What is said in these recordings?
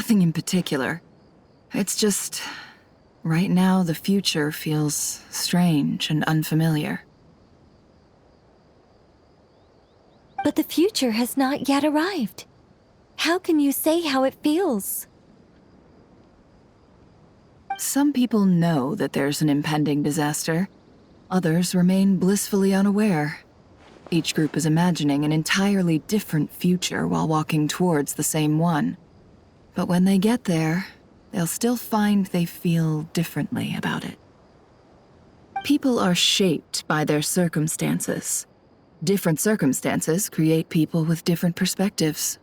Nothing in particular. It's just, right now the future feels strange and unfamiliar. But the future has not yet arrived. How can you say how it feels? Some people know that there's an impending disaster. Others remain blissfully unaware. Each group is imagining an entirely different future while walking towards the same one. But when they get there, they'll still find they feel differently about it. People are shaped by their circumstances. Different circumstances create people with different perspectives.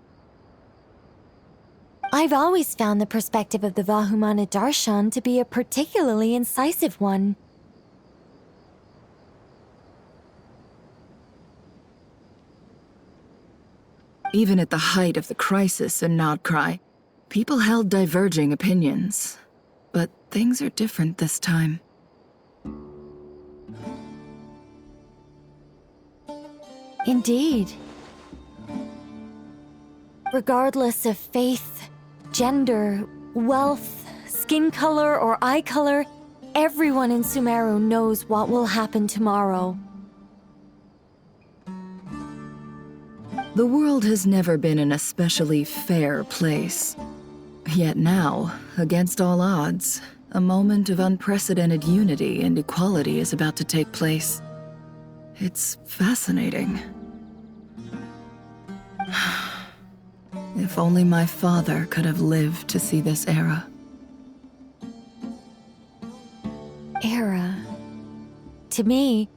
I've always found the perspective of the Vahumana Darshan to be a particularly incisive one. Even at the height of the crisis in Nodcry, people held diverging opinions. But things are different this time. Indeed. Regardless of faith, gender, wealth, skin color, or eye color, everyone in Sumeru knows what will happen tomorrow. The world has never been an especially fair place. Yet now, against all odds, a moment of unprecedented unity and equality is about to take place. It's fascinating. If only my father could have lived to see this era. Era. To me,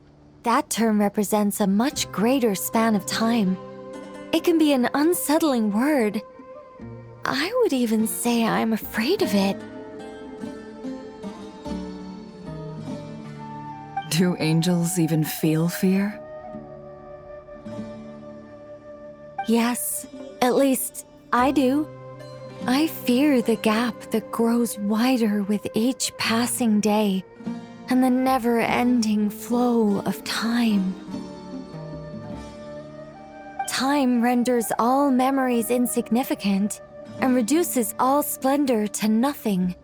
that term represents a much greater span of time. It can be an unsettling word. I would even say I'm afraid of it. Do angels even feel fear? Yes, at least I do. I fear the gap that grows wider with each passing day and the never-ending flow of time. Time renders all memories insignificant and reduces all splendor to nothing.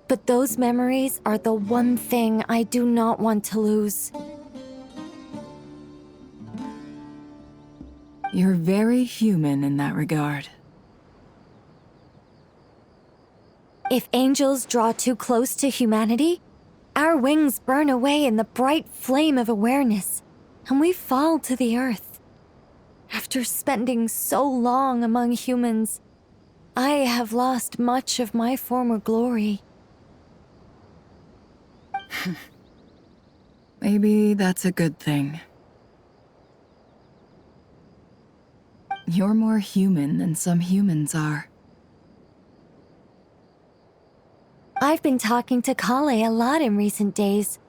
But those memories are the one thing I do not want to lose. You're very human in that regard. If angels draw too close to humanity, our wings burn away in the bright flame of awareness, and we fall to the earth. After spending so long among humans, I have lost much of my former glory. Maybe that's a good thing. You're more human than some humans are. I've been talking to Kale a lot in recent days.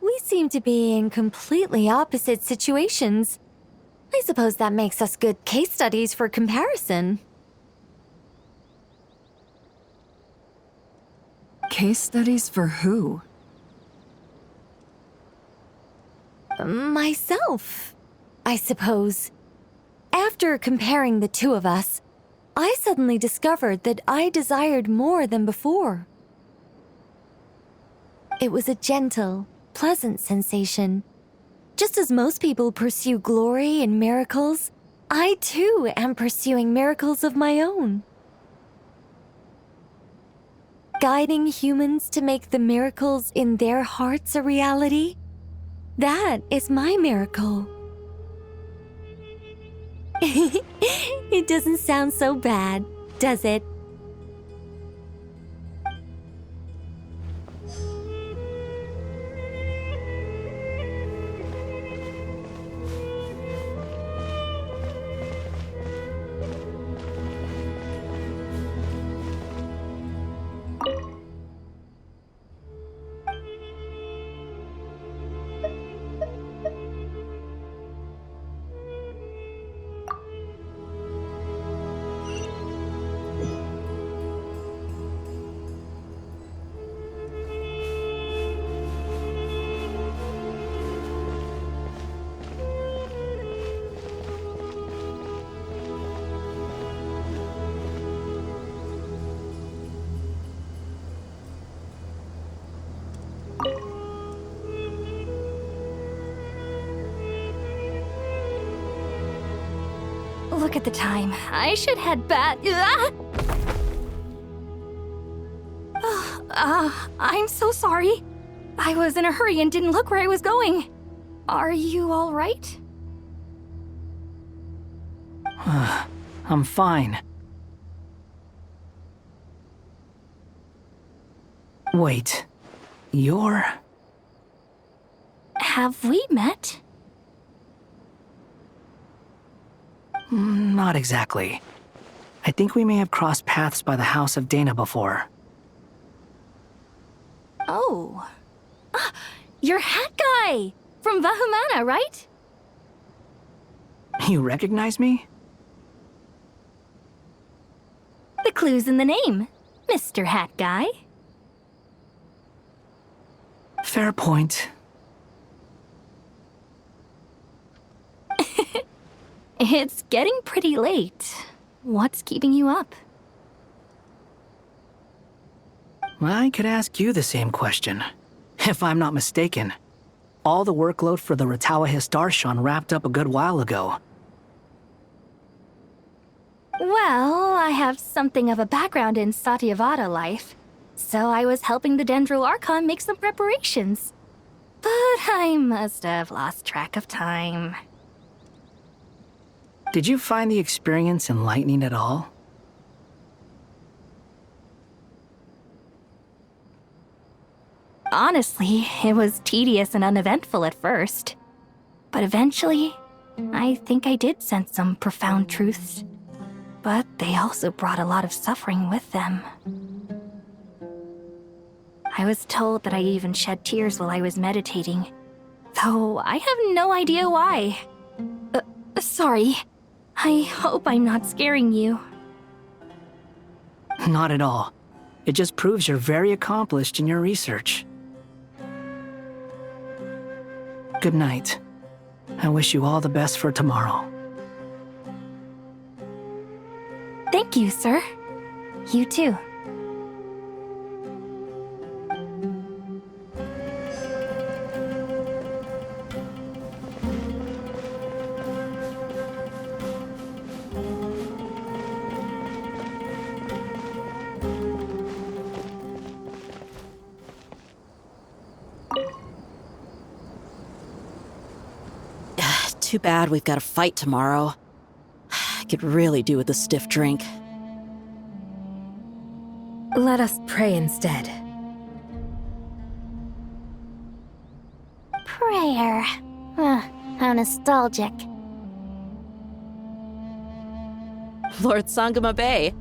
We seem to be in completely opposite situations. I suppose that makes us good case studies for comparison. Case studies for who? Myself, I suppose. After comparing the two of us, I suddenly discovered that I desired more than before. It was a gentle, pleasant sensation. Just as most people pursue glory and miracles, I too am pursuing miracles of my own. Guiding humans to make the miracles in their hearts a reality, that is my miracle. It doesn't sound so bad, does it? Look at the time. I should head back. I'm so sorry. I was in a hurry and didn't look where I was going. Are you all right? I'm fine. Wait, you're... Have we met? Not exactly. I think we may have crossed paths by the house of Dana before. Oh. You're Hat Guy! From Vahumana, right? You recognize me? The clue's in the name, Mr. Hat Guy. Fair point. It's getting pretty late. What's keeping you up? I could ask you the same question. If I'm not mistaken, all the workload for the Ratawa Histarshan wrapped up a good while ago. Well, I have something of a background in Satyavada life, so I was helping the Dendro Archon make some preparations. But I must have lost track of time. Did you find the experience enlightening at all? Honestly, it was tedious and uneventful at first. But eventually, I think I did sense some profound truths. But they also brought a lot of suffering with them. I was told that I even shed tears while I was meditating, though I have no idea why. Sorry. I hope I'm not scaring you. Not at all. It just proves you're very accomplished in your research. Good night. I wish you all the best for tomorrow. Thank you, sir. You too. Too bad we've got a fight tomorrow. I could really do with a stiff drink. Let us pray instead. Prayer. How nostalgic. Lord Sangama Bay.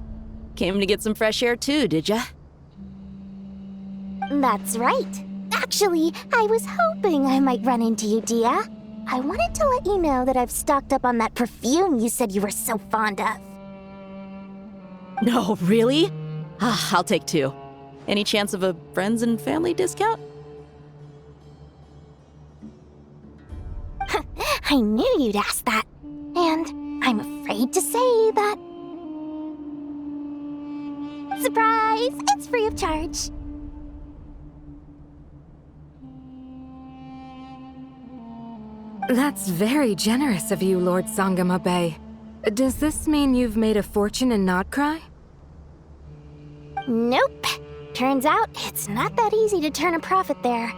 Came to get some fresh air too, did ya? That's right. Actually, I was hoping I might run into you, Dia. I wanted to let you know that I've stocked up on that perfume you said you were so fond of. No, really? I'll take 2. Any chance of a friends and family discount? I knew you'd ask that. And I'm afraid to say that... Surprise! It's free of charge. That's very generous of you, Lord Sangama Bay. Does this mean you've made a fortune in Notcry? Nope. Turns out, it's not that easy to turn a profit there.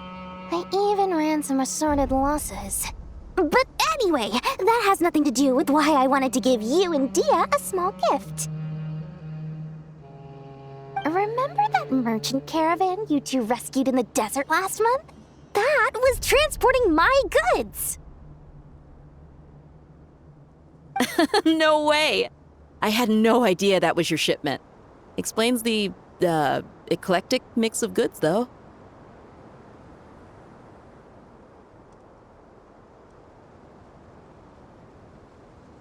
I even ran some assorted losses. But anyway, that has nothing to do with why I wanted to give you and Dia a small gift. Remember that merchant caravan you two rescued in the desert last month? That was transporting my goods! No way! I had no idea that was your shipment. Explains the, eclectic mix of goods, though.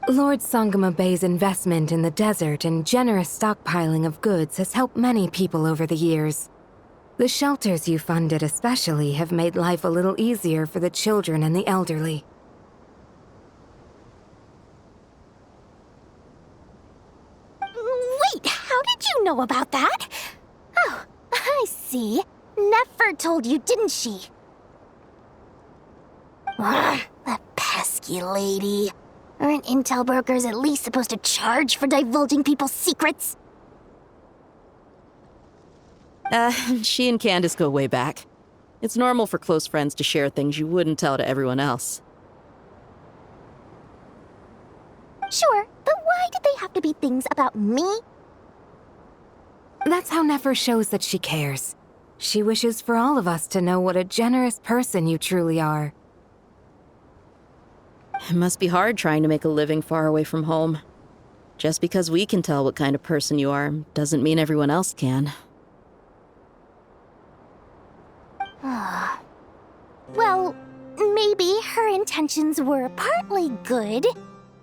Lord Sangama Bay's investment in the desert and generous stockpiling of goods has helped many people over the years. The shelters you funded especially have made life a little easier for the children and the elderly. Wait, how did you know about that? Oh, I see. Nefer told you, didn't she? Ugh, that pesky lady. Aren't intel brokers at least supposed to charge for divulging people's secrets? She and Candace go way back. It's normal for close friends to share things you wouldn't tell to everyone else. Sure, but why did they have to be things about me? That's how Nefer shows that she cares. She wishes for all of us to know what a generous person you truly are. It must be hard trying to make a living far away from home. Just because we can tell what kind of person you are doesn't mean everyone else can. Well, maybe her intentions were partly good,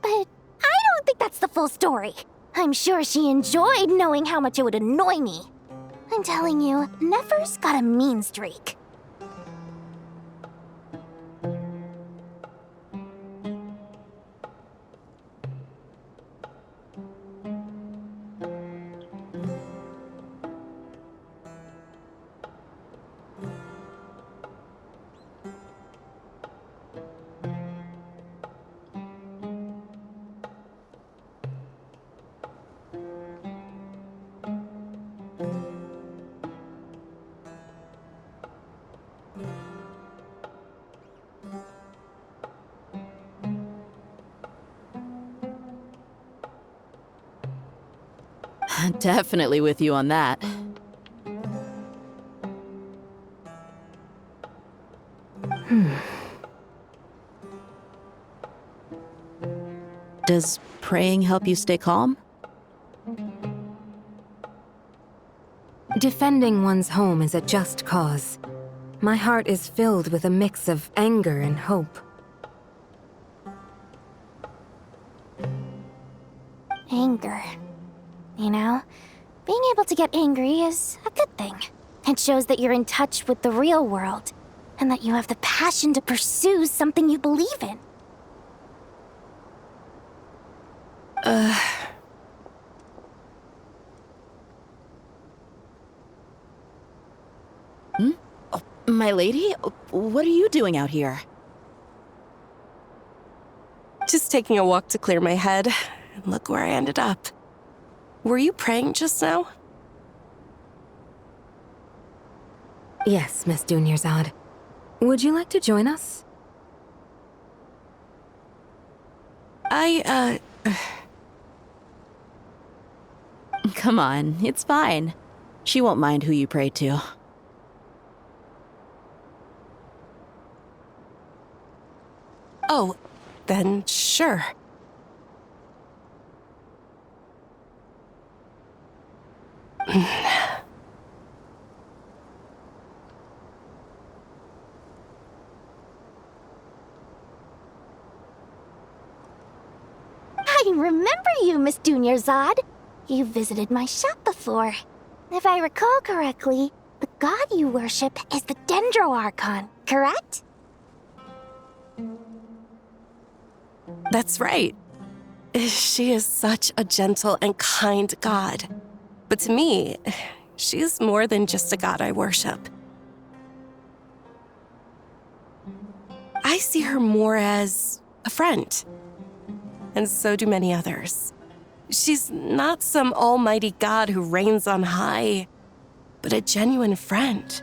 but I don't think that's the full story. I'm sure she enjoyed knowing how much it would annoy me. I'm telling you, Nefer's got a mean streak. Definitely with you on that. Does praying help you stay calm? Defending one's home is a just cause. My heart is filled with a mix of anger and hope. Anger. You know, being able to get angry is a good thing. It shows that you're in touch with the real world, and that you have the passion to pursue something you believe in. Oh, my lady? What are you doing out here? Just taking a walk to clear my head, and look where I ended up. Were you praying just now? Yes, Miss Dunyarzad. Would you like to join us? Come on, it's fine. She won't mind who you pray to. Oh, then sure. I remember you, Miss Dunyarzad. You visited my shop before. If I recall correctly, the god you worship is the Dendro Archon, correct? That's right. She is such a gentle and kind god. But to me, she's more than just a god I worship. I see her more as a friend. And so do many others. She's not some almighty god who reigns on high, but a genuine friend.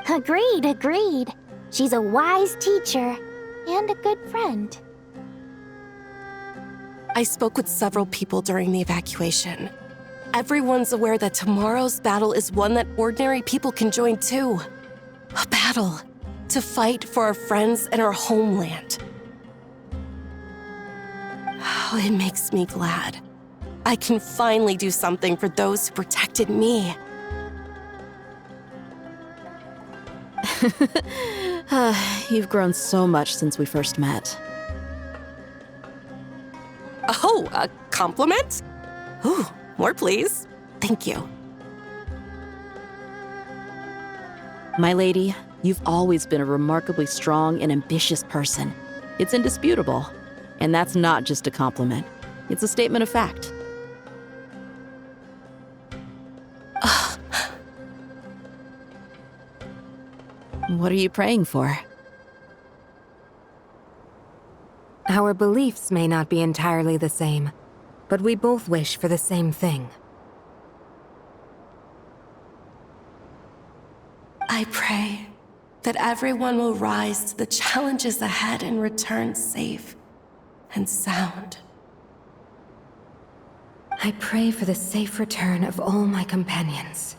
Agreed. She's a wise teacher and a good friend. I spoke with several people during the evacuation. Everyone's aware that tomorrow's battle is one that ordinary people can join too. A battle to fight for our friends and our homeland. Oh, it makes me glad. I can finally do something for those who protected me. You've grown so much since we first met. Oh, a compliment? Ooh, more please. Thank you. My lady, you've always been a remarkably strong and ambitious person. It's indisputable. And that's not just a compliment. It's a statement of fact. What are you praying for? Our beliefs may not be entirely the same, but we both wish for the same thing. I pray that everyone will rise to the challenges ahead and return safe and sound. I pray for the safe return of all my companions.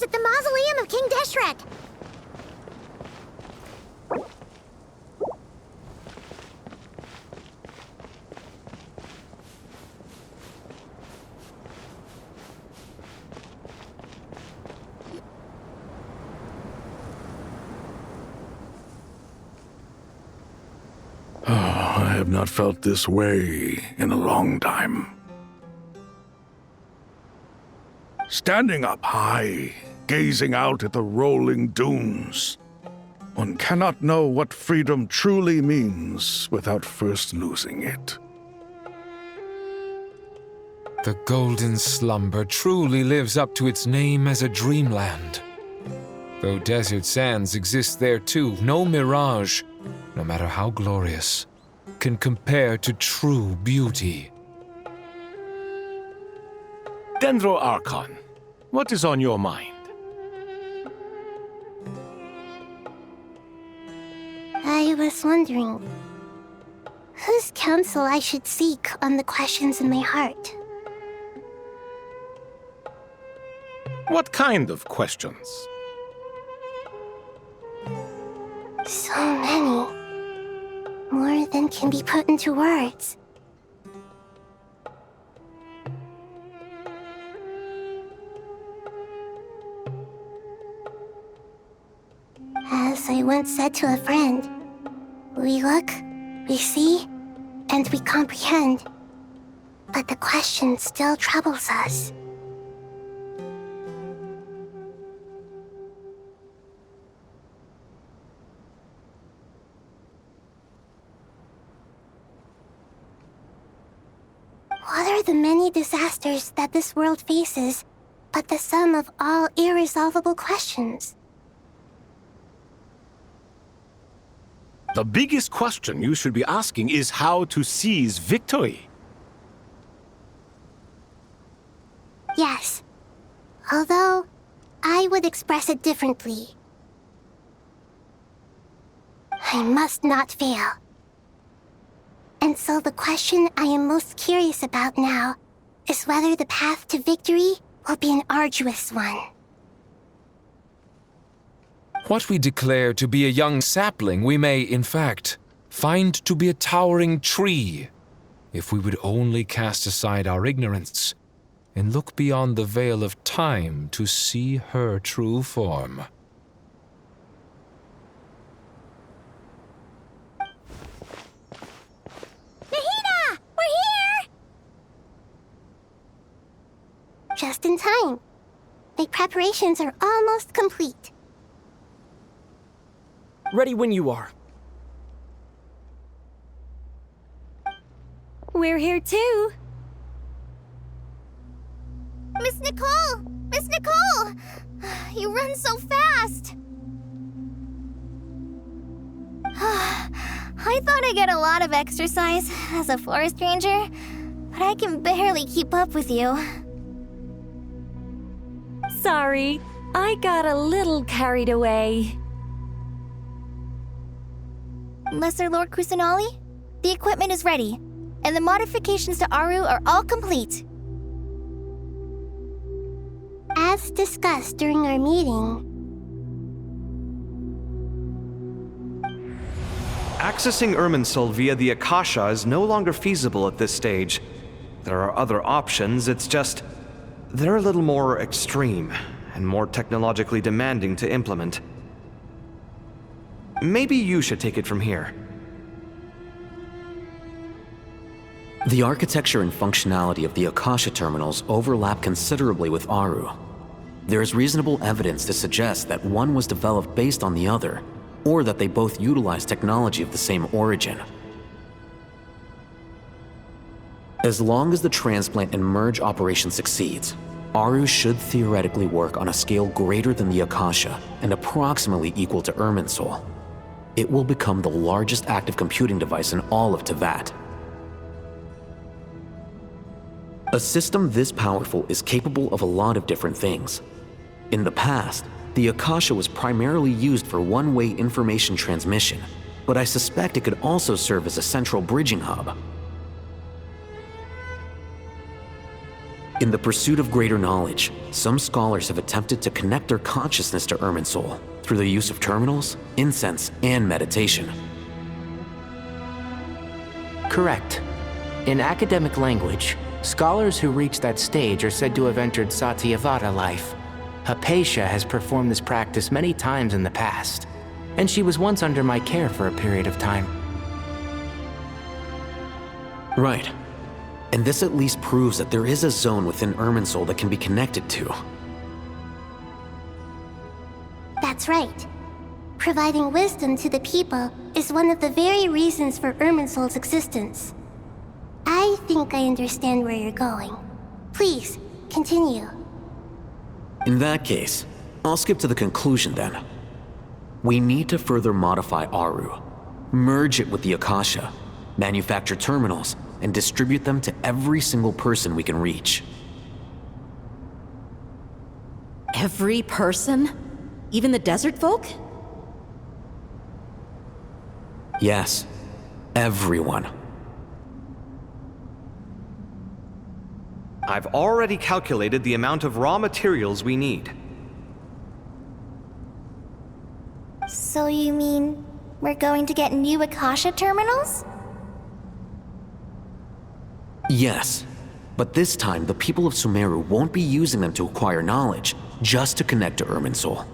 At the mausoleum of King Deshret. I have not felt this way in a long time. Standing up high, gazing out at the rolling dunes, one cannot know what freedom truly means without first losing it. The golden slumber truly lives up to its name as a dreamland. Though desert sands exist there too, no mirage, no matter how glorious, can compare to true beauty. Dendro Archon, what is on your mind? I was wondering whose counsel I should seek on the questions in my heart. What kind of questions? So many. More than can be put into words. As I once said to a friend, we look, we see, and we comprehend. But the question still troubles us. What are the many disasters that this world faces, but the sum of all irresolvable questions? The biggest question you should be asking is how to seize victory. Yes. Although, I would express it differently. I must not fail. And so the question I am most curious about now is whether the path to victory will be an arduous one. What we declare to be a young sapling, we may, in fact, find to be a towering tree, if we would only cast aside our ignorance and look beyond the veil of time to see her true form. Nahida! We're here! Just in time. My preparations are almost complete. Ready when you are. We're here too. Miss Nicole! Miss Nicole! You run so fast! I thought I'd get a lot of exercise as a forest ranger, but I can barely keep up with you. Sorry, I got a little carried away. Lesser Lord Kusanali, the equipment is ready, and the modifications to Aru are all complete. As discussed during our meeting, accessing Irminsul via the Akasha is no longer feasible at this stage. There are other options, it's just they're a little more extreme and more technologically demanding to implement. Maybe you should take it from here. The architecture and functionality of the Akasha terminals overlap considerably with Aru. There is reasonable evidence to suggest that one was developed based on the other, or that they both utilize technology of the same origin. As long as the transplant and merge operation succeeds, Aru should theoretically work on a scale greater than the Akasha and approximately equal to Irminsul. It will become the largest active computing device in all of Teyvat. A system this powerful is capable of a lot of different things. In the past, the Akasha was primarily used for one-way information transmission, but I suspect it could also serve as a central bridging hub. In the pursuit of greater knowledge, some scholars have attempted to connect their consciousness to Irminsul through the use of terminals, incense, and meditation. Correct. In academic language, scholars who reach that stage are said to have entered Satyavata life. Hypatia has performed this practice many times in the past, and she was once under my care for a period of time. Right. And this at least proves that there is a zone within Irminsul that can be connected to. that's right. Providing wisdom to the people is one of the very reasons for Irminsul's existence. I think I understand where you're going. Please, continue. In that case, I'll skip to the conclusion then. We need to further modify Aru, merge it with the Akasha, manufacture terminals, and distribute them to every single person we can reach. Every person? Even the desert folk? Yes, everyone. I've already calculated the amount of raw materials we need. So you mean we're going to get new Akasha terminals? Yes, but this time the people of Sumeru won't be using them to acquire knowledge, just to connect to Irminsul.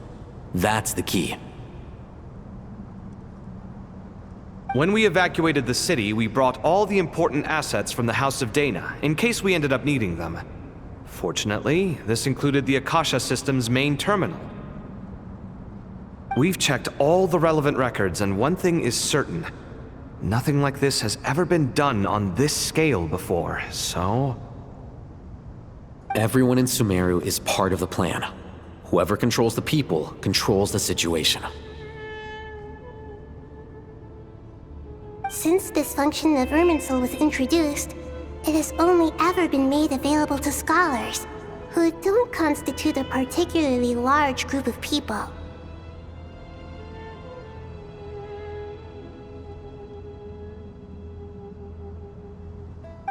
That's the key. When we evacuated the city, we brought all the important assets from the House of Dana, in case we ended up needing them. Fortunately, this included the Akasha system's main terminal. We've checked all the relevant records, and one thing is certain. Nothing like this has ever been done on this scale before, so... Everyone in Sumeru is part of the plan. Whoever controls the people controls the situation. Since this function of Irminsul was introduced, it has only ever been made available to scholars, who don't constitute a particularly large group of people.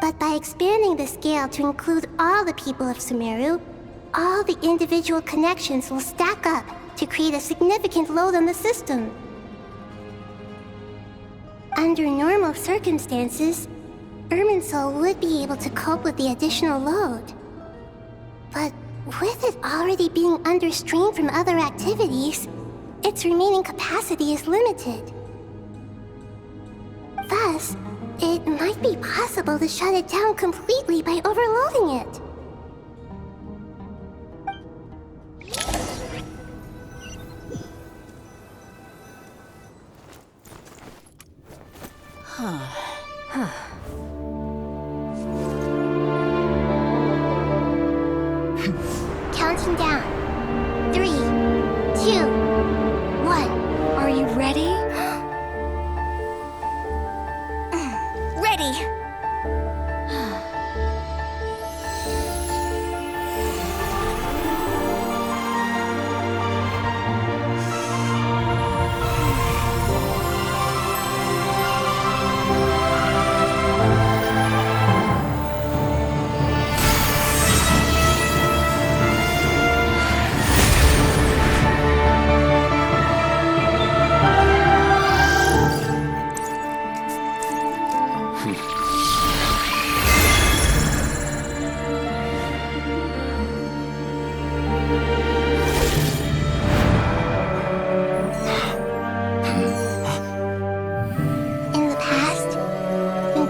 But by expanding the scale to include all the people of Sumeru, all the individual connections will stack up to create a significant load on the system. Under normal circumstances, Irminsul would be able to cope with the additional load. But with it already being under strain from other activities, its remaining capacity is limited. Thus, it might be possible to shut it down completely by overloading it. Counting down. 3, 2, 1. Are you ready? Ready!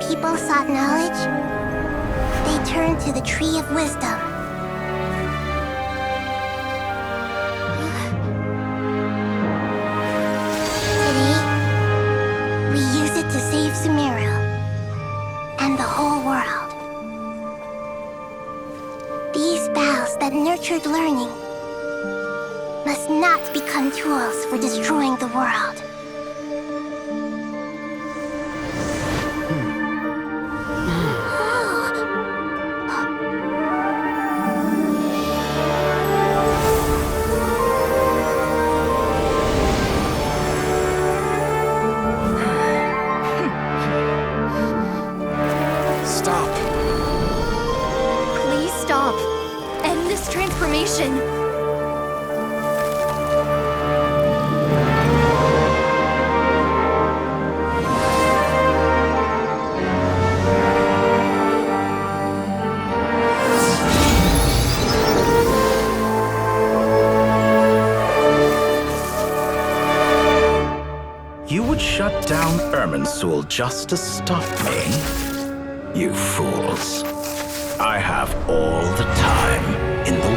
People sought knowledge, they turned to the Tree of Wisdom. Today, we use it to save Sumeru and the whole world. These boughs that nurtured learning must not become tools for destroying the world. Transformation. You would shut down Irminsul just to stop me? You fools. I have all the time in the